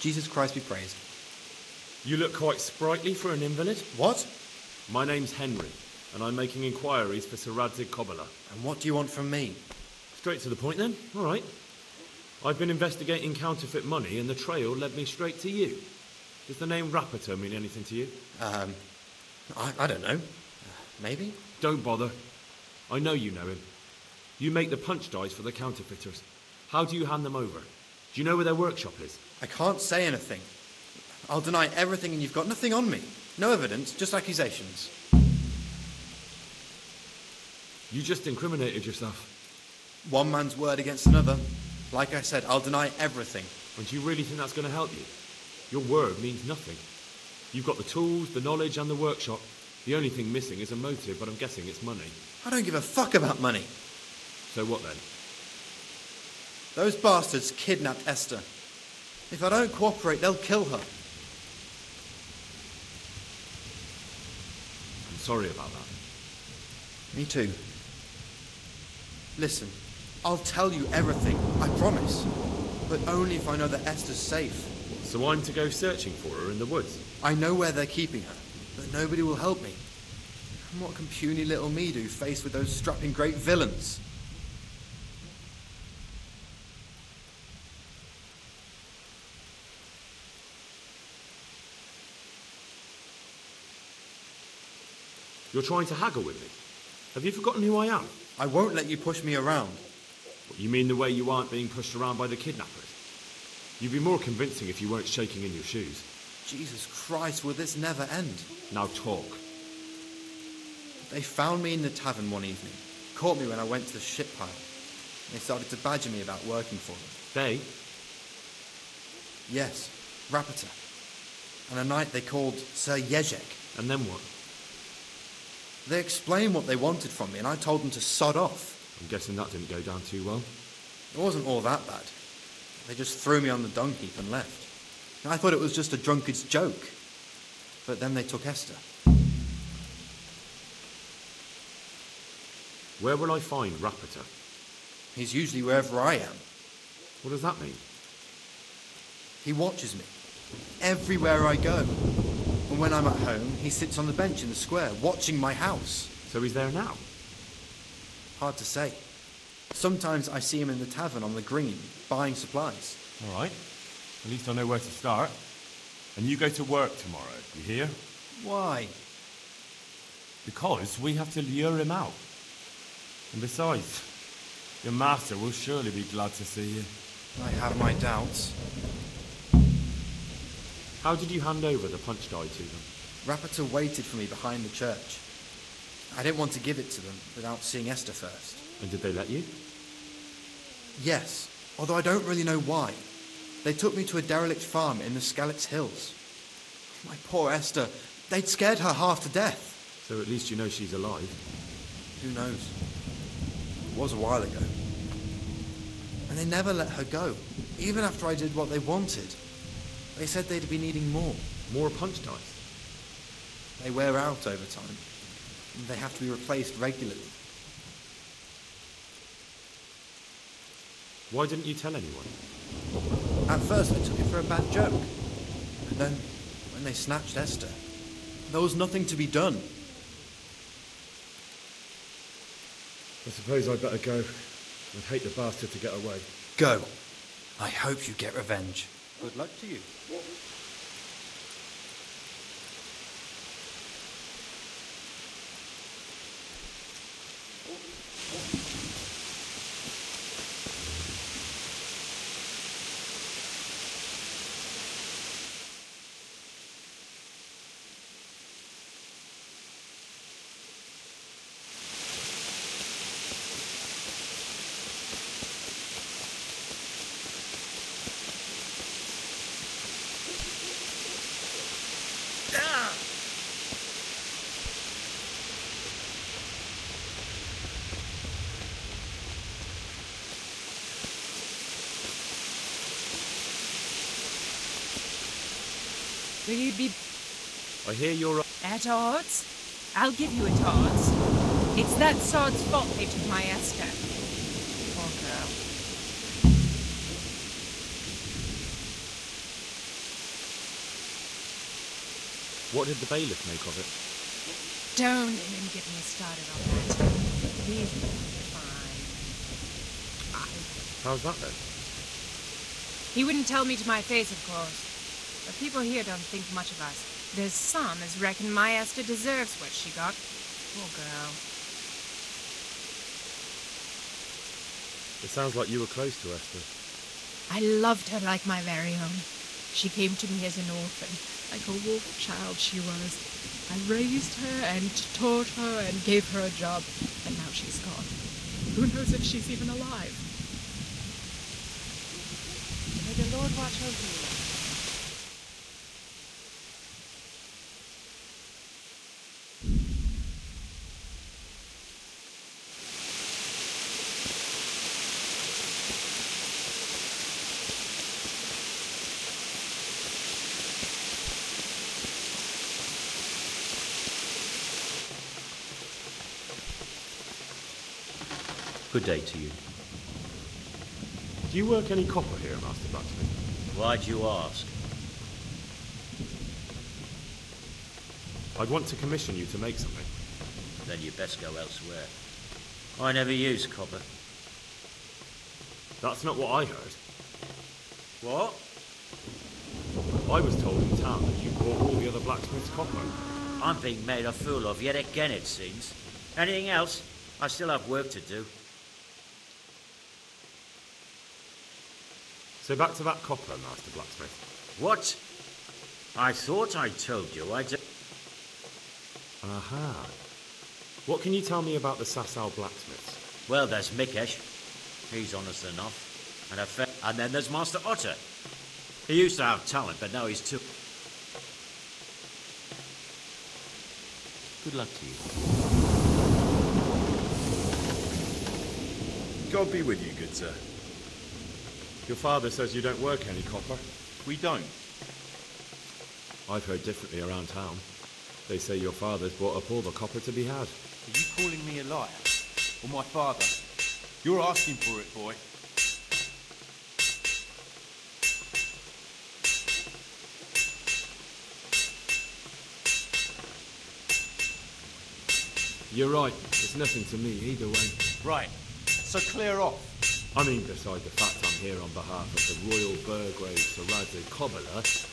Jesus Christ be praised. You look quite sprightly for an invalid. What? My name's Henry, and I'm making inquiries for Sir Radzig Kobyla. And what do you want from me? Straight to the point then? All right. I've been investigating counterfeit money, and the trail led me straight to you. Does the name Rapiter mean anything to you? I don't know. Maybe? Don't bother. I know you know him. You make the punch dice for the counterfeiters. How do you hand them over? Do you know where their workshop is? I can't say anything. I'll deny everything and you've got nothing on me. No evidence, just accusations. You just incriminated yourself. One man's word against another. Like I said, I'll deny everything. And do you really think that's going to help you? Your word means nothing. You've got the tools, the knowledge and the workshop. The only thing missing is a motive, but I'm guessing it's money. I don't give a fuck about money. So what then? Those bastards kidnapped Esther. If I don't cooperate, they'll kill her. I'm sorry about that. Me too. Listen, I'll tell you everything, I promise. But only if I know that Esther's safe. So I'm to go searching for her in the woods? I know where they're keeping her, but nobody will help me. And what can puny little me do faced with those strapping great villains? You're trying to haggle with me? Have you forgotten who I am? I won't let you push me around. What, you mean the way you aren't being pushed around by the kidnappers? You'd be more convincing if you weren't shaking in your shoes. Jesus Christ, will this never end? Now talk. They found me in the tavern one evening, caught me when I went to the ship pile. They started to badger me about working for them. They? Yes, Rapiter. And a knight they called Sir Jezek. And then what? They explained what they wanted from me, and I told them to sod off. I'm guessing that didn't go down too well. It wasn't all that bad. They just threw me on the dung heap and left. And I thought it was just a drunkard's joke. But then they took Esther. Where will I find Rapiter? He's usually wherever I am. What does that mean? He watches me. Everywhere I go. And when I'm at home, he sits on the bench in the square, watching my house. So he's there now? Hard to say. Sometimes I see him in the tavern on the green, buying supplies. All right. At least I know where to start. And you go to work tomorrow, you hear? Why? Because we have to lure him out. And besides, your master will surely be glad to see you. I have my doubts. How did you hand over the punch die to them? Rapiter waited for me behind the church. I didn't want to give it to them without seeing Esther first. And did they let you? Yes, although I don't really know why. They took me to a derelict farm in the Skalitz Hills. My poor Esther, they'd scared her half to death. So at least you know she's alive. Who knows? It was a while ago. And they never let her go, even after I did what they wanted. They said they'd be needing more. More punch dice? They wear out over time. And they have to be replaced regularly. Why didn't you tell anyone? At first I took it for a bad joke. And then, when they snatched Esther, there was nothing to be done. I suppose I'd better go. I'd hate the bastard to get away. Go. I hope you get revenge. Good luck to you. Will you be I hear you're... at odds? I'll give you at odds. It's that sod's fault they took my Esther. Poor girl. What did the bailiff make of it? Don't even get me started on that. He's fine. How's that then? He wouldn't tell me to my face, of course. But people here don't think much of us. There's some as reckon my Esther deserves what she got. Poor girl. It sounds like you were close to Esther. I loved her like my very own. She came to me as an orphan, like a wolf child she was. I raised her and taught her and gave her a job, and now she's gone. Who knows if she's even alive? May the Lord watch over you. Good day to you. Do you work any copper here, Master Blacksmith? Why'd you ask? I'd want to commission you to make something. Then you best go elsewhere. I never use copper. That's not what I heard. What? I was told in town that you bought all the other blacksmiths' copper. I'm being made a fool of yet again, it seems. Anything else? I still have work to do. So back to that copper, Master Blacksmith. What? I thought I told you I'd... Aha. What can you tell me about the Sasau blacksmiths? Well, there's Mikesh. He's honest enough. And then there's Master Otter. He used to have talent, but now he's too... Good luck to you. God be with you, good sir. Your father says you don't work any copper. We don't. I've heard differently around town. They say your father's bought up all the copper to be had. Are you calling me a liar? Or my father? You're asking for it, boy. You're right. It's nothing to me either way. Right. So clear off. I mean, beside the fact I'm here on behalf of the Royal Burgrave Saradze Cobbler,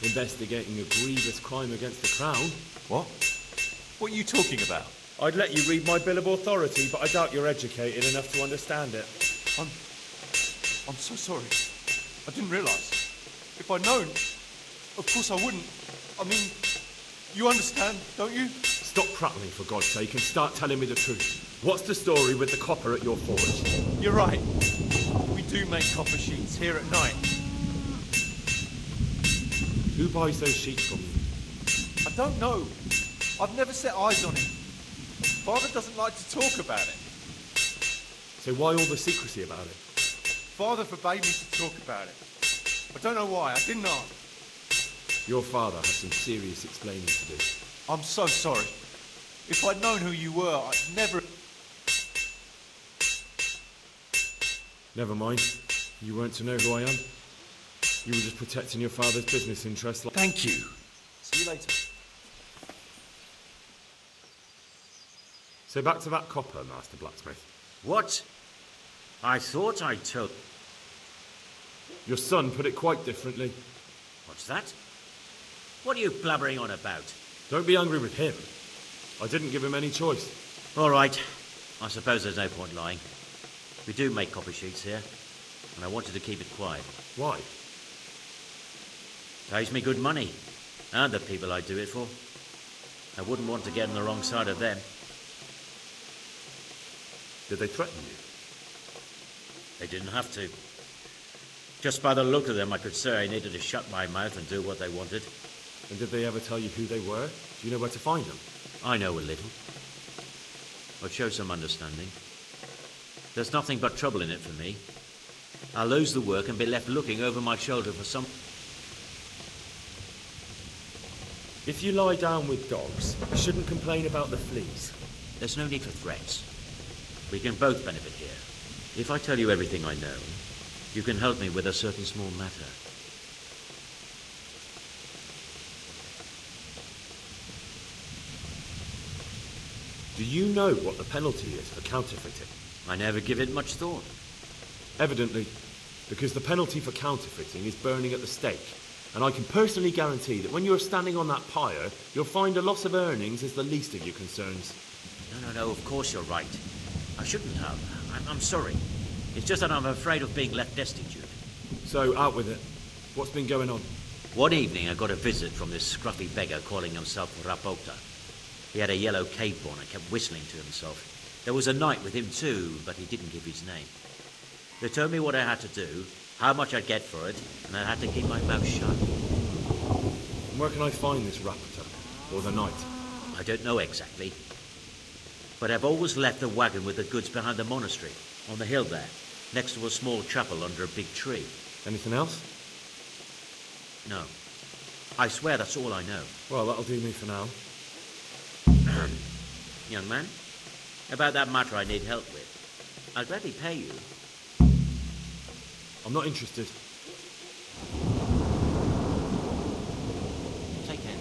investigating a grievous crime against the Crown. What? What are you talking about? I'd let you read my Bill of Authority, but I doubt you're educated enough to understand it. I'm so sorry. I didn't realise. If I'd known, of course I wouldn't. I mean, you understand, don't you? Stop prattling, for God's sake, and start telling me the truth. What's the story with the copper at your forge? You're right. We do make copper sheets here at night. Who buys those sheets from you? I don't know. I've never set eyes on him. Father doesn't like to talk about it. So why all the secrecy about it? Father forbade me to talk about it. I don't know why. I didn't ask. Your father has some serious explaining to do. I'm so sorry. If I'd known who you were, I'd never... Never mind. You weren't to know who I am. You were just protecting your father's business interests. Thank you. See you later. So back to that copper, Master Blacksmith. What? I thought I told... Your son put it quite differently. What's that? What are you blabbering on about? Don't be angry with him. I didn't give him any choice. All right. I suppose there's no point lying. We do make copper sheets here, and I wanted to keep it quiet. Why? Pays me good money, and the people I do it for. I wouldn't want to get on the wrong side of them. Did they threaten you? They didn't have to. Just by the look of them, I could say I needed to shut my mouth and do what they wanted. And did they ever tell you who they were? Do you know where to find them? I know a little. I'd show some understanding. There's nothing but trouble in it for me. I'll lose the work and be left looking over my shoulder for some... If you lie down with dogs, you shouldn't complain about the fleas. There's no need for threats. We can both benefit here. If I tell you everything I know, you can help me with a certain small matter. Do you know what the penalty is for counterfeiting? I never give it much thought. Evidently, because the penalty for counterfeiting is burning at the stake. And I can personally guarantee that when you're standing on that pyre, you'll find a loss of earnings is the least of your concerns. No, of course you're right. I shouldn't have. I'm sorry. It's just that I'm afraid of being left destitute. So, out with it. What's been going on? One evening I got a visit from this scruffy beggar calling himself Rapota. He had a yellow cape on and kept whistling to himself. There was a knight with him too, but he didn't give his name. They told me what I had to do, how much I'd get for it, and I had to keep my mouth shut. And where can I find this Rapota? Or the knight? I don't know exactly. But I've always left the wagon with the goods behind the monastery, on the hill there, next to a small chapel under a big tree. Anything else? No. I swear that's all I know. Well, that'll do me for now. Young man, about that matter I need help with. I'll gladly pay you. I'm not interested. Take care.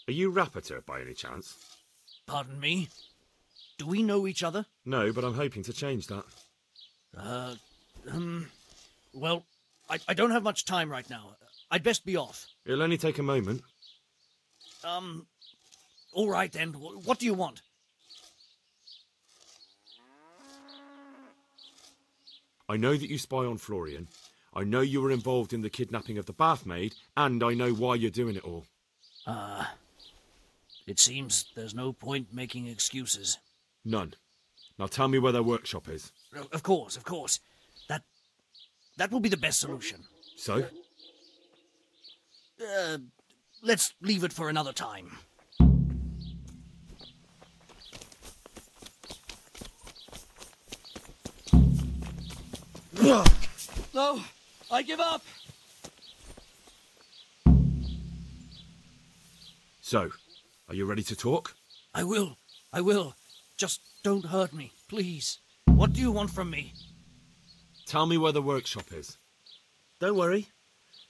Are you Rapota, by any chance? Pardon me? Do we know each other? No, but I'm hoping to change that. Well, I don't have much time right now. I'd best be off. It'll only take a moment. All right then. What do you want? I know that you spy on Florian. I know you were involved in the kidnapping of the bathmaid, and I know why you're doing it all. It seems there's no point making excuses. None. Now tell me where their workshop is. Of course. That will be the best solution. So? Let's leave it for another time. No, I give up. So, are you ready to talk? I will. Just don't hurt me, please. What do you want from me? Tell me where the workshop is. Don't worry.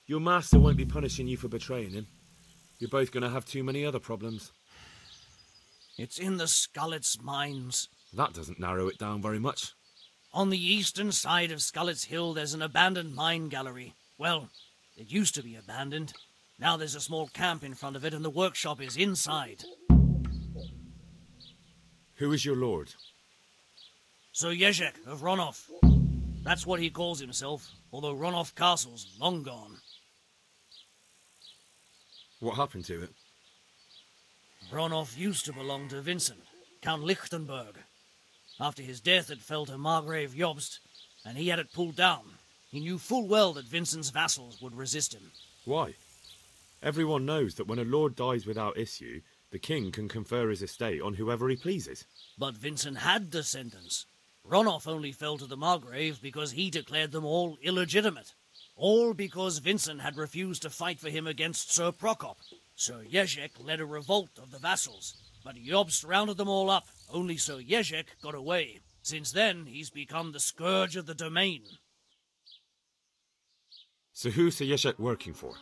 Your master won't be punishing you for betraying him. You're both going to have too many other problems. It's in the Skullet's mines. That doesn't narrow it down very much. On the eastern side of Skullet's Hill, there's an abandoned mine gallery. Well, it used to be abandoned. Now there's a small camp in front of it, and the workshop is inside. Who is your lord? Sir Jezek of Ronov. That's what he calls himself, although Ronov Castle's long gone. What happened to it? Ronov used to belong to Vincent, Count Lichtenberg. After his death, it fell to Margrave Jobst, and he had it pulled down. He knew full well that Vincent's vassals would resist him. Why? Everyone knows that when a lord dies without issue, the king can confer his estate on whoever he pleases. But Vincent had descendants. Ronov only fell to the Margrave because he declared them all illegitimate. All because Vincent had refused to fight for him against Sir Prokop. Sir Jezek led a revolt of the vassals, but Jobst rounded them all up. Only Sir Jezek got away. Since then, he's become the scourge of the domain. So who's Sir Jezek working for?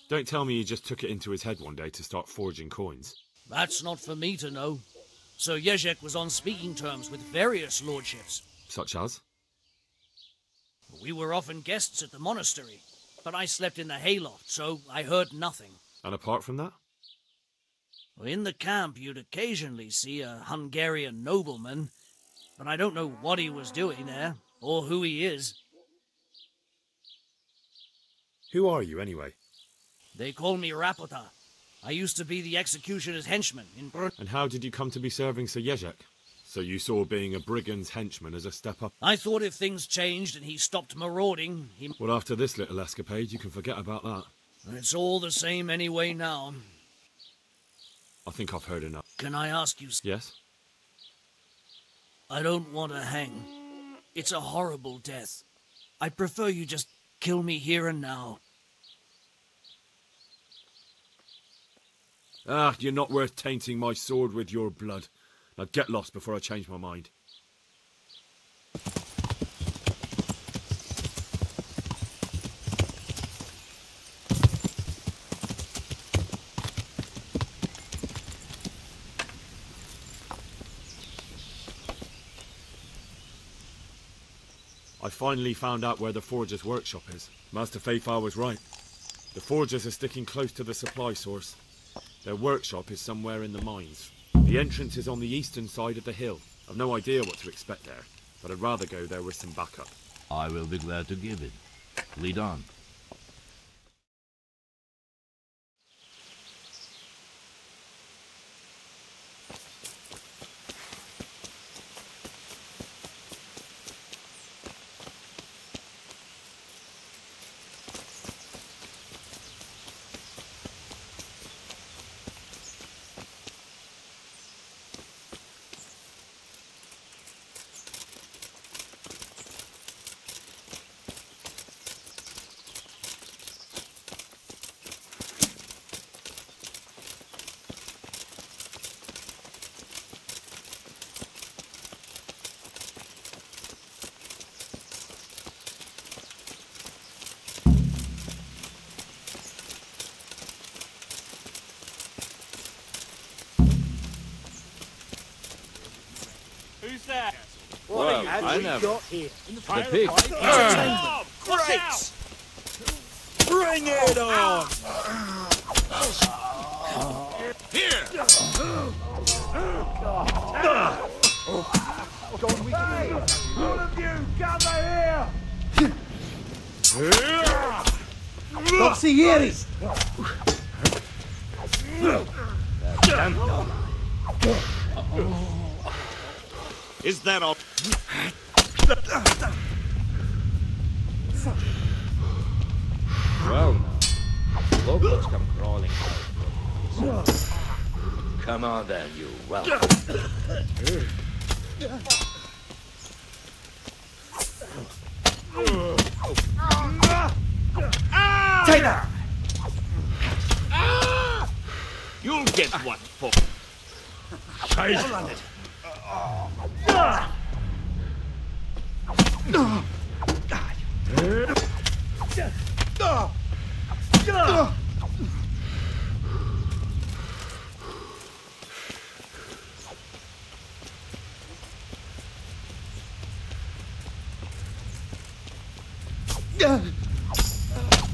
Don't tell me he just took it into his head one day to start forging coins. That's not for me to know. Sir Jezek was on speaking terms with various lordships. Such as? We were often guests at the monastery, but I slept in the hayloft, so I heard nothing. And apart from that? In the camp, you'd occasionally see a Hungarian nobleman, but I don't know what he was doing there, or who he is. Who are you, anyway? They call me Rapota. I used to be the executioner's henchman in Brunn. And how did you come to be serving Sir Jezek? So you saw being a brigand's henchman as a step up? I thought if things changed and he stopped marauding, he... Well, after this little escapade, you can forget about that. It's all the same anyway now. I think I've heard enough. Can I ask you... Yes? I don't want to hang. It's a horrible death. I'd prefer you just kill me here and now. Ah, you're not worth tainting my sword with your blood. Now get lost before I change my mind. I finally found out where the Forger's workshop is. Master Feifar was right. The Forgers are sticking close to the supply source. Their workshop is somewhere in the mines. The entrance is on the eastern side of the hill. I've no idea what to expect there, but I'd rather go there with some backup. I will be glad to give it. Lead on. Who's that? Well, I never. Got here? The pig. Oh, great! Bring it on! Here! All of you, gather here! Consiglieris! Is that all? Well, now, locals come crawling out. Come on then, you welcome. Take that! You'll get what for.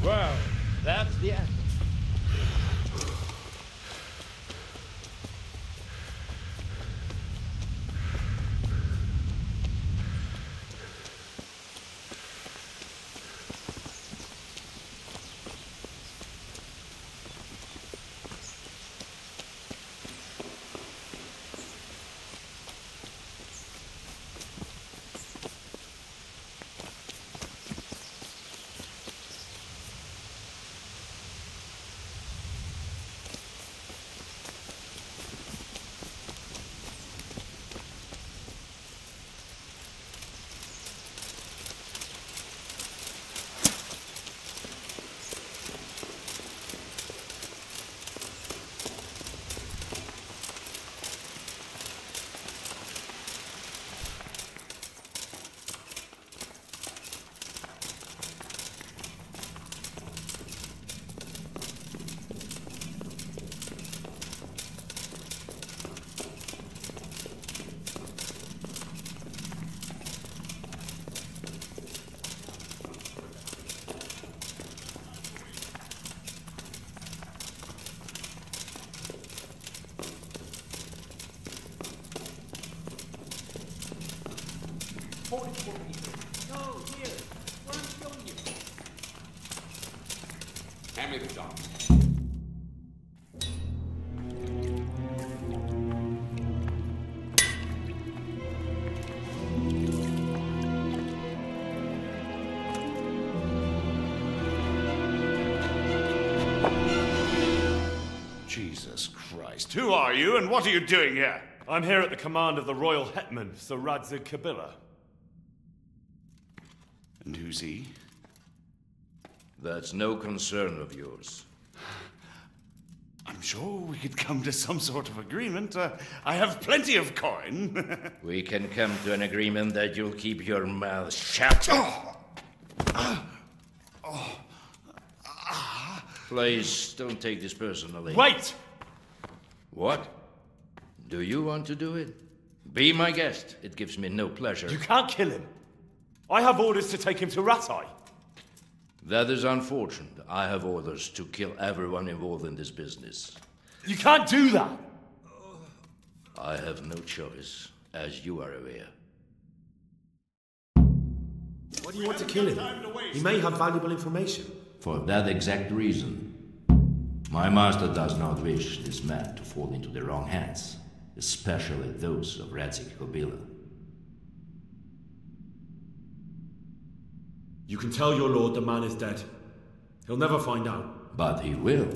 Well, that's the end. Hand me the dog. Jesus Christ. Who are you and what are you doing here? I'm here at the command of the royal hetman, Sir Radzig Kabila. And who's he? That's no concern of yours. I'm sure we could come to some sort of agreement. I have plenty of coin. We can come to an agreement that you'll keep your mouth shut. Please, don't take this personally. Wait! What? Do you want to do it? Be my guest. It gives me no pleasure. You can't kill him. I have orders to take him to Rattay. That is unfortunate. I have orders to kill everyone involved in this business. You can't do that! I have no choice, as you are aware. Why do you want to kill him? He may have valuable information. For that exact reason. My master does not wish this man to fall into the wrong hands, especially those of Radzig Kabila. You can tell your lord the man is dead. He'll never find out. But he will.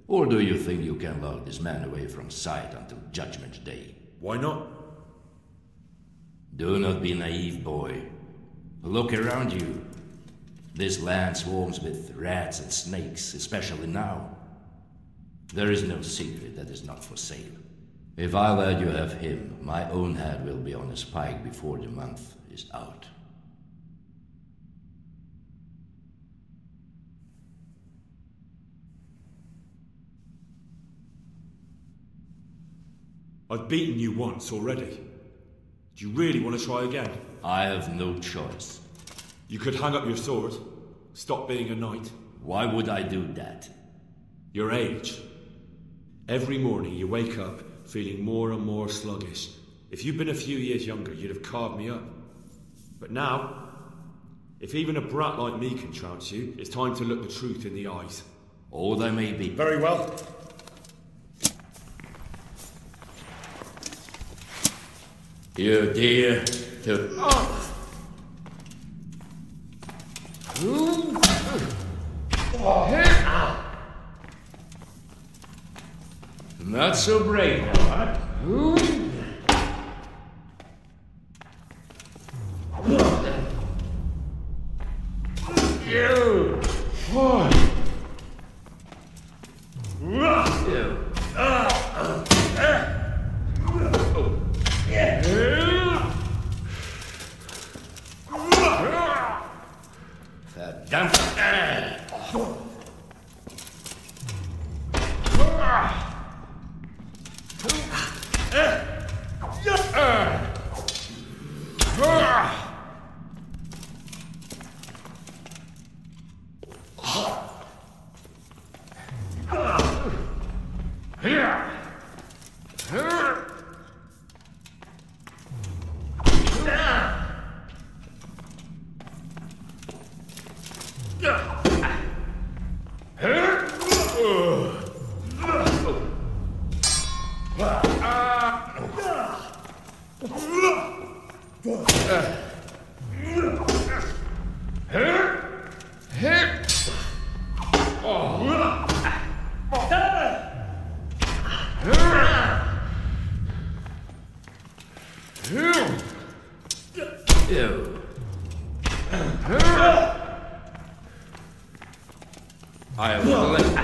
Or do you think you can lock this man away from sight until Judgment Day? Why not? Do not be naive, boy. Look around you. This land swarms with rats and snakes, especially now. There is no secret that is not for sale. If I let you have him, my own head will be on a spike before the month is out. I've beaten you once already. Do you really want to try again? I have no choice. You could hang up your sword, stop being a knight. Why would I do that? Your age. Every morning you wake up feeling more and more sluggish. If you'd been a few years younger, you'd have carved me up. But now, If even a brat like me can trounce you, it's time to look the truth in the eyes. Or they may be. Very well. You dare to... Not so brave, huh? You! I will let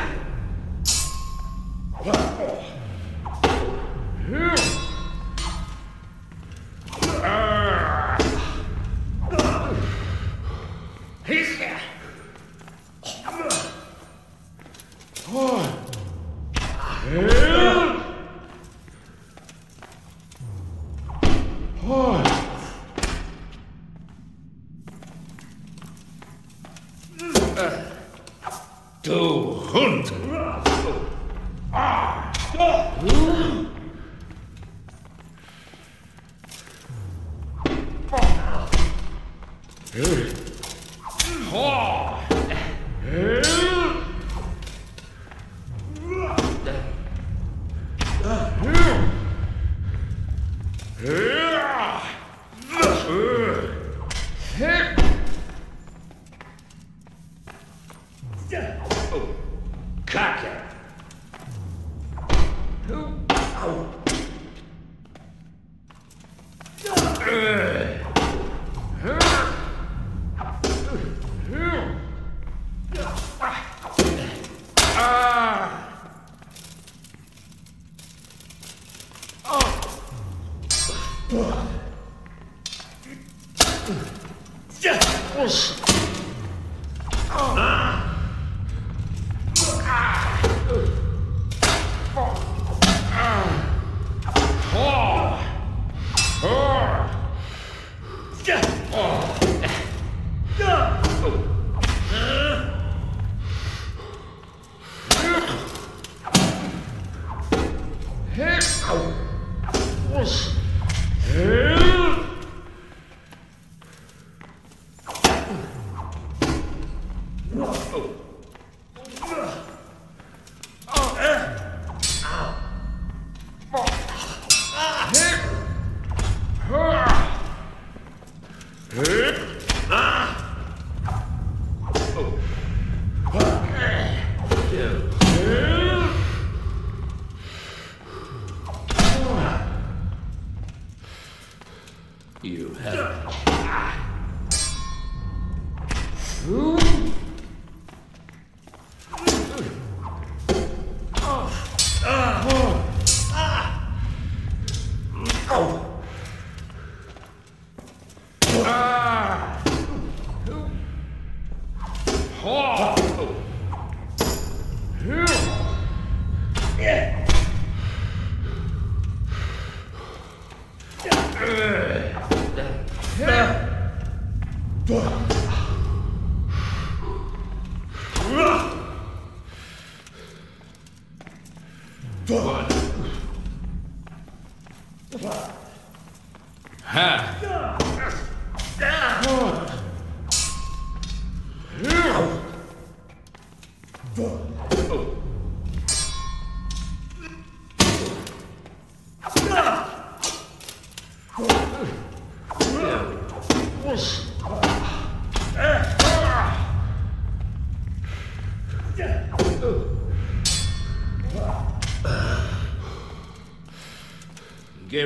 Give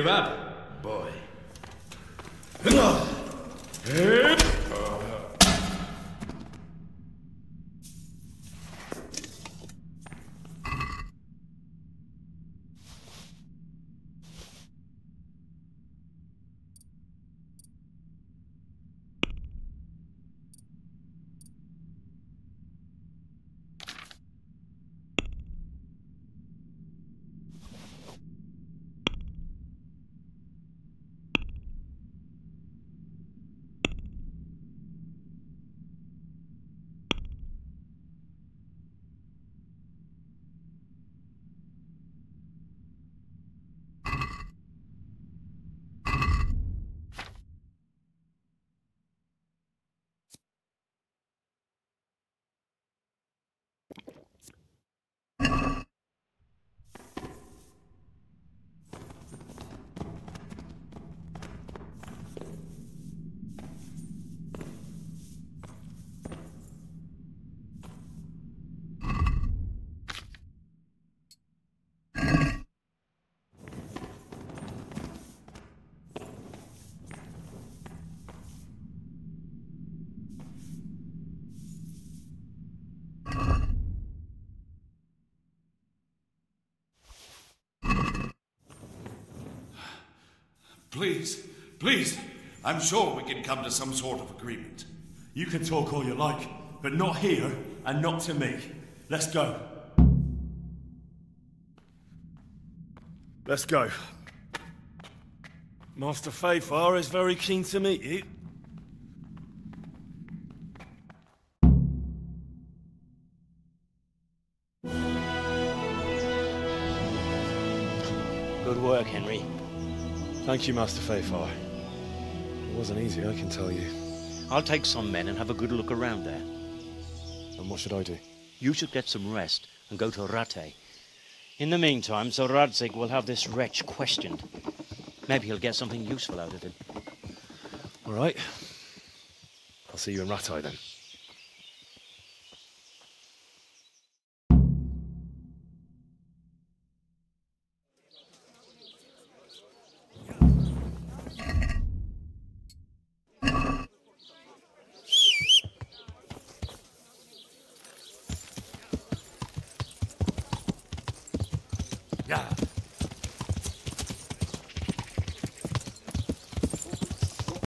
up, boy. Please, please, I'm sure we can come to some sort of agreement. You can talk all you like, but not here and not to me. Let's go. Let's go. Master Fafar is very keen to meet you. Good work, Henry. Thank you, Master Fafar. It wasn't easy, I can tell you. I'll take some men and have a good look around there. And what should I do? You should get some rest and go to Rattay. In the meantime, Sir Radzig will have this wretch questioned. Maybe he'll get something useful out of him. All right. I'll see you in Rattay then. Yeah.